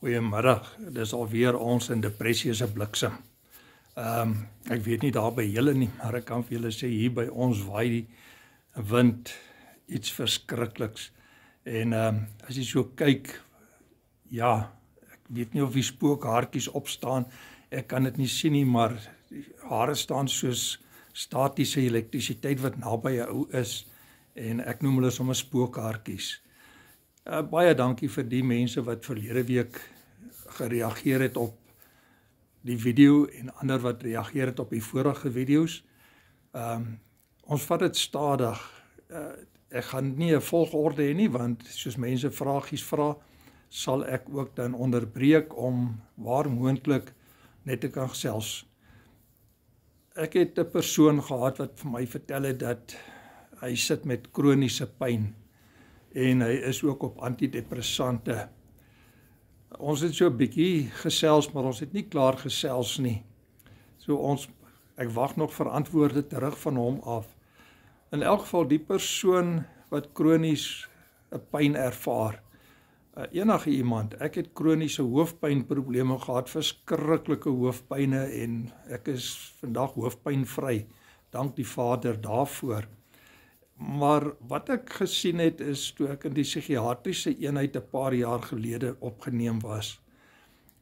Goeiemiddag, dis alweer ons in depressie is 'n bliksem. Ek weet nie daar by julle nie, maar ek kan vir julle sê hier by ons waai die wind iets verskrikliks. En as jy so kyk, ja, ek weet nie of die spookhaartjies opstaan, ek kan dit nie sien nie, maar die hare staan soos statiese elektrisiteit wat naby 'n ou is, en ek noem hulle sommer spookhaartjies. Baie dankie vir die mense wat verlede week gereageer het op die video en ander wat reageer het op die vorige video's. Ons vat dit stadig. Ek gaan nie 'n volgorde hê nie, want soos mense vragies vra, sal ek ook dan onderbreek om waar moontlik net te kan gesels. Ek het 'n persoon gehad wat vir my vertel het dat hy sit met kroniese pyn en hy is ook op antidepressante. Ons het so 'n bietjie gesels, maar ons het nie klaar gesels nie. Ek wag nog vir antwoorde terug van hom af. In elk geval die persoon wat kronies 'n pyn ervaar, enige iemand, ek het kroniese hoofpynprobleme gehad, verskriklike hoofpyne, en ek is vandag hoofpynvry, dank die Vader daarvoor. Maar wat ek gesien het is, toe ek in die psigiatriese eenheid 'n paar jaar gelede opgeneem was,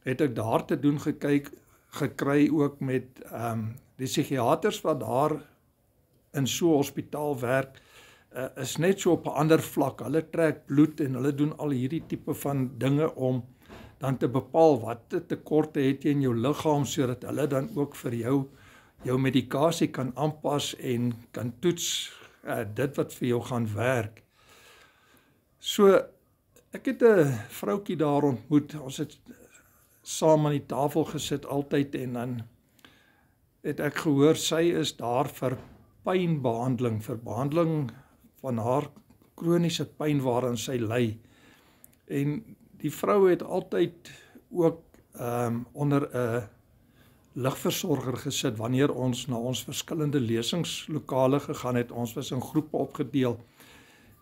het ek daar te doen gekry ook met die psigiaters wat daar in so 'n hospitaal werk, is net so op 'n ander vlak. Hulle trek bloed en hulle doen al hierdie tipe van dinge om dan te bepaal wat tekorte het jy in jou liggaam, sodat hulle dan ook vir jou medikasie kan aanpas en kan toets dit wat vir jou gaan werk. So, ek het 'n vroutjie daar ontmoet, ons het saam aan die tafel gesit altyd, en dan het ek gehoor, sy is daar vir pynbehandeling, vir behandeling van haar kroniese pyn waarin sy ly. En die vrou het altyd ook onder 'n ligversorger gesit wanneer ons na ons verskillende lesingslokale gegaan het. Ons was in groepe opgedeel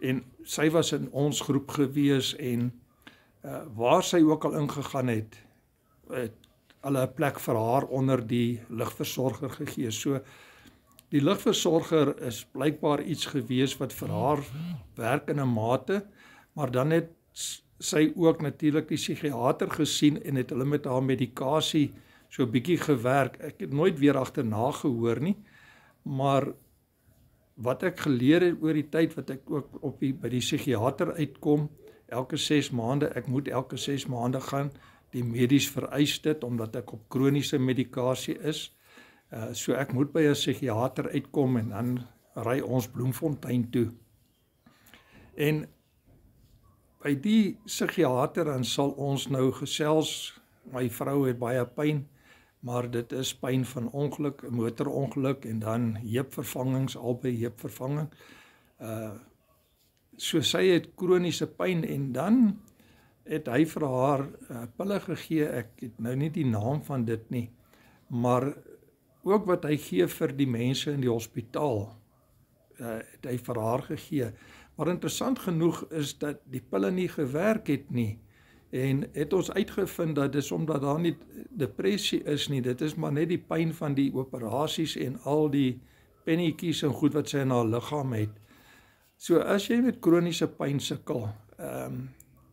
en sy was in ons groep gewees, en waar sy ook al ingegaan het, hulle 'n plek vir haar onder die ligversorger gegee. So die ligversorger is blykbaar iets gewees wat vir haar werk in 'n mate, maar dan het sy ook natuurlik die psigiater gesien en het hulle met haar medikasie so 'n bietjie gewerk. Ek het nooit weer agterna gehoor nie, maar wat ek geleer het oor die tyd wat ek ook by die psigiater uitkom, elke 6 maande, ek moet elke 6 maande gaan, die medies vereis dit, omdat ek op kroniese medikasie is, so ek moet by 'n psigiater uitkom, en dan ry ons Bloemfontein toe. En by die psigiater dan sal ons nou gesels, my vrou het baie pyn, maar dit is pyn van ongeluk, motorongeluk, en dan heupvervangings, albei heupvervanging. So sy het kroniese pyn, en dan het hy vir haar pille gegee, ek het nou nie die naam van dit nie, maar ook wat hy gee vir die mense in die hospitaal, het hy vir haar gegee. Maar interessant genoeg is dat die pille nie gewerk het nie, en het ons uitgevind dat dis omdat daar nie depressie is nie, dit is maar net die pyn van die operasies en al die pennetjies en goed wat sy in haar liggaam het. So as jy met kroniese pyn sukkel,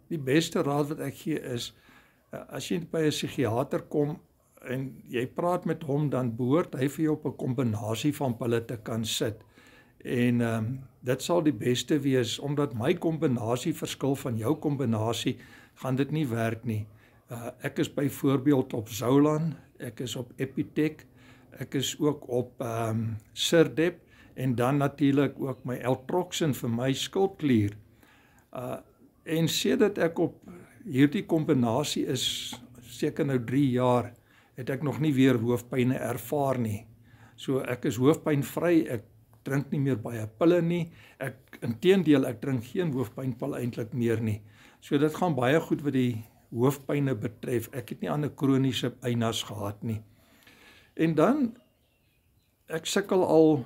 die beste raad wat ek gee is, as jy by 'n psigiater kom en jy praat met hom, dan behoort hy vir jou op 'n kombinasie van pille te kan sit. En dit sal die beste wees, omdat my kombinasie verskil van jou kombinasie, gaan dit nie werk nie. Ek is byvoorbeeld op Zoulan, ek is op Epitec, ek is ook op Sirdep, en dan natuurlik ook my Eltroxin vir my skildklier. En sedert ek op hierdie kombinasie is, seker nou 3 jaar, het ek nog nie weer hoofpyne ervaar nie. So ek is hoofpynvry, ek drink nie meer baie pille nie, inteendeel, ek drink geen hoofpynpil eintlik meer nie. So dit gaan baie goed wat die hoofpyne betref. Ek het nie ander kroniese pynas gehad nie. En dan, ek sukkel al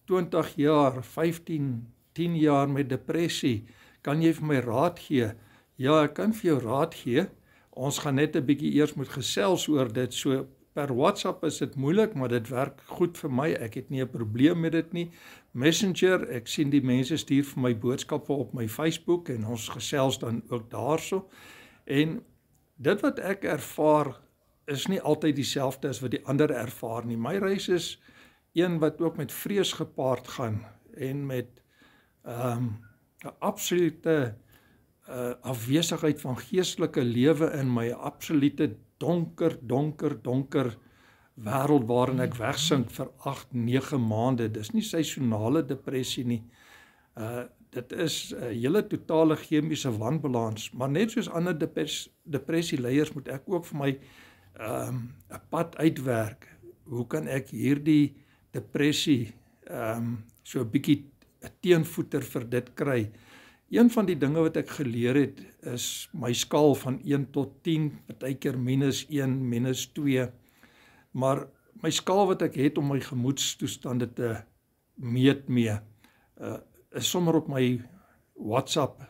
20 jaar, 15, 10 jaar met depressie. Kan jy vir my raad gee? Ja, ek kan vir jou raad gee, Ons gaan net 'n bietjie eers moet gesels oor dit. So per WhatsApp is dit moeilik, maar dit werk goed vir my. Ek het nie 'n probleem met dit nie. Messenger, ek sien die mense stuur vir my boodskappe op my Facebook en ons gesels dan ook daarso. En dit wat ek ervaar is nie altyd dieselfde as wat die ander ervaar nie. My reis is een wat ook met vrees gepaard gaan en met 'n absolute afwesigheid van geestelike lewe in my, absolute donker wêreld waarin ek wegsink vir 8-9 maande. Dis nie seisonale depressie nie. Dit is 'n hele totale chemiese wanbalans, maar net soos ander depressieleiers moet ek ook vir my 'n pad uitwerk. Hoe kan ek hierdie depressie so 'n bietjie 'n teenvoeter vir dit kry? Een van die dinge wat ek geleer het is my skaal van 1 tot 10, partykeer -1, -2. Maar my skaal wat ek het om my gemoedstoestande te meet mee, is sommer op my WhatsApp.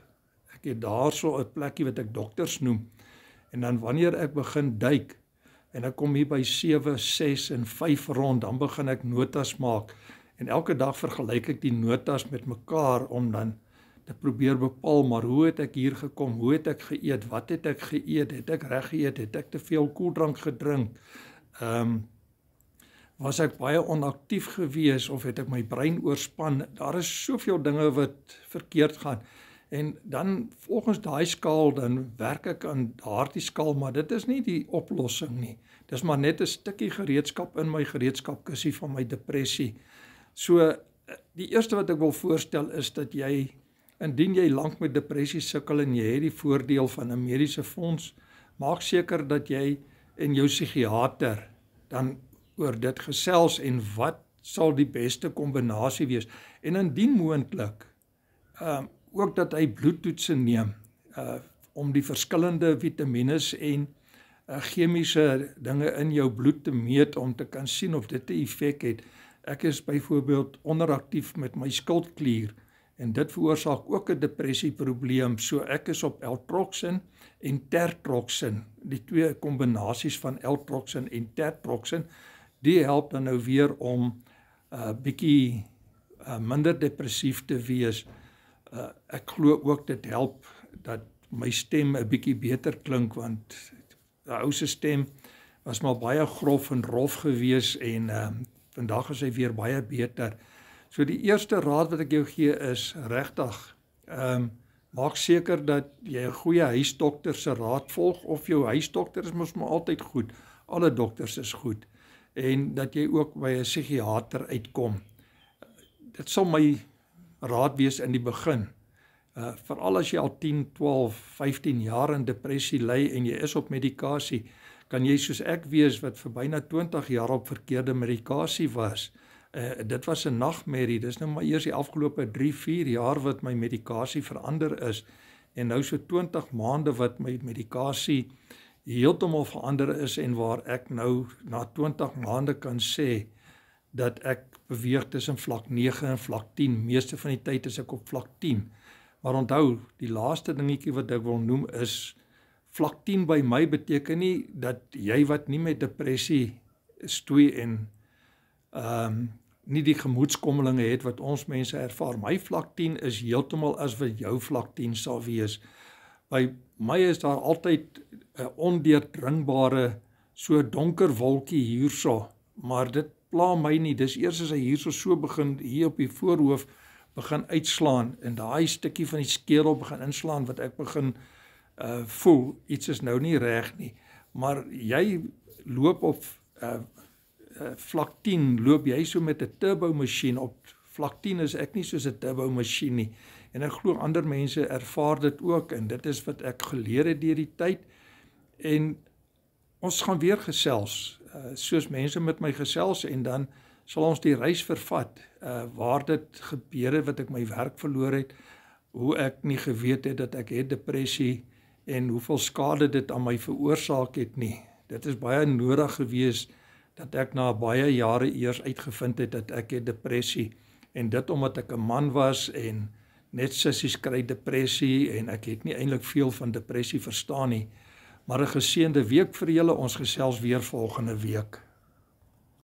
Ek het daarso 'n plekkie wat ek dokters noem. En dan wanneer ek begin duik en ek kom hier by 7, 6 en 5 rond, dan begin ek notas maak. En elke dag vergelyk ek die notas met mekaar om dan te probeer bepaal, maar hoe het ek hier gekom, hoe het ek geëet, wat het ek geëet, het ek reg geëet, het ek te veel koeldrank gedrink, was ek baie onaktief gewees, of het ek my brein oorspan? Daar is soveel dinge wat verkeerd gaan, en dan volgens daai skaal, dan werk ek aan daardie skaal, maar dit is nie die oplossing nie, dis maar net 'n stukkie gereedskap in my gereedskapkissie van my depressie. So, die eerste wat ek wil voorstel is dat jy, indien jy lank met depressie sukkel en jy het die voordeel van 'n mediese fonds, maak seker dat jy en jou psigiater dan oor dit gesels en wat sal die beste kombinasie wees. En indien moontlik, ook dat hy bloedtoetse neem, om die verskillende vitamines en chemiese dinge in jou bloed te meet, om te kan sien of dit 'n effek het. Ek is byvoorbeeld onderaktief met my skildklier, en dit veroorsaak ook 'n depressieprobleem, so ek is op L-troksin en tertroksin, die twee kombinasies van L-troksin en tertroksin, die help dan nou weer om bietjie minder depressief te wees. Ek glo ook dit help dat my stem 'n bietjie beter klink, want die ou se stem was maar baie grof en rof gewees, en vandag is hy weer baie beter. So die eerste raad wat ek jou gee is regtig, maak seker dat jy 'n goeie huisdokter se raad volg, of jou huisdokter is mos maar altyd goed, alle dokters is goed, en dat jy ook by 'n psigiater uitkom. Dit sal my raad wees in die begin, veral as jy al 10, 12, 15 jaar in depressie ly en jy is op medikasie, kan jy soos ek wees wat vir byna 20 jaar op verkeerde medikasie was. Dit was 'n nagmerrie, dis nou maar eers die afgelope 3, 4 jaar wat my medikasie verander is, en nou so 20 maande wat my medikasie heeltemal verander is, en waar ek nou na 20 maande kan sê, dat ek beweeg tussen vlak 9 en vlak 10, meeste van die tyd is ek op vlak 10, maar onthou, die laaste dingetjie wat ek wil noem is, vlak 10 by my beteken nie, dat jy wat nie met depressie stoei en nie die gemoedskommelinge het wat ons mense ervaar. My vlak 10 is heeltemal as wat jou vlak 10 sal wees. By my is daar altyd 'n ondeurdringbare, so donker wolkie hierso, maar dit pla my nie, dis eers as hy hierso so begin, hier op die voorhoof, begin uitslaan, en daai stukkie van die skedel begin inslaan, wat ek begin voel, iets is nou nie reg nie, maar jy loop op vlak 10, loop jy so met 'n turbo masjien, op vlak 10 is ek nie soos 'n turbo masjien nie, en ek glo ander mense ervaar dit ook, en dit is wat ek geleer het deur die tyd, en ons gaan weer gesels, soos mense met my gesels, en dan sal ons die reis vervat, waar dit gebeur het, wat ek my werk verloor het, hoe ek nie geweet het dat ek het depressie, en hoeveel skade dit aan my veroorsaak het nie. Dit is baie nodig gewees, dat ek na baie jare eers uitgevind het, dat ek het depressie, en dit omdat ek 'n man was, en net sissies kry depressie, en ek het nie eintlik veel van depressie verstaan nie, Maar 'n geseënde week vir julle. Ons gesels weer volgende week.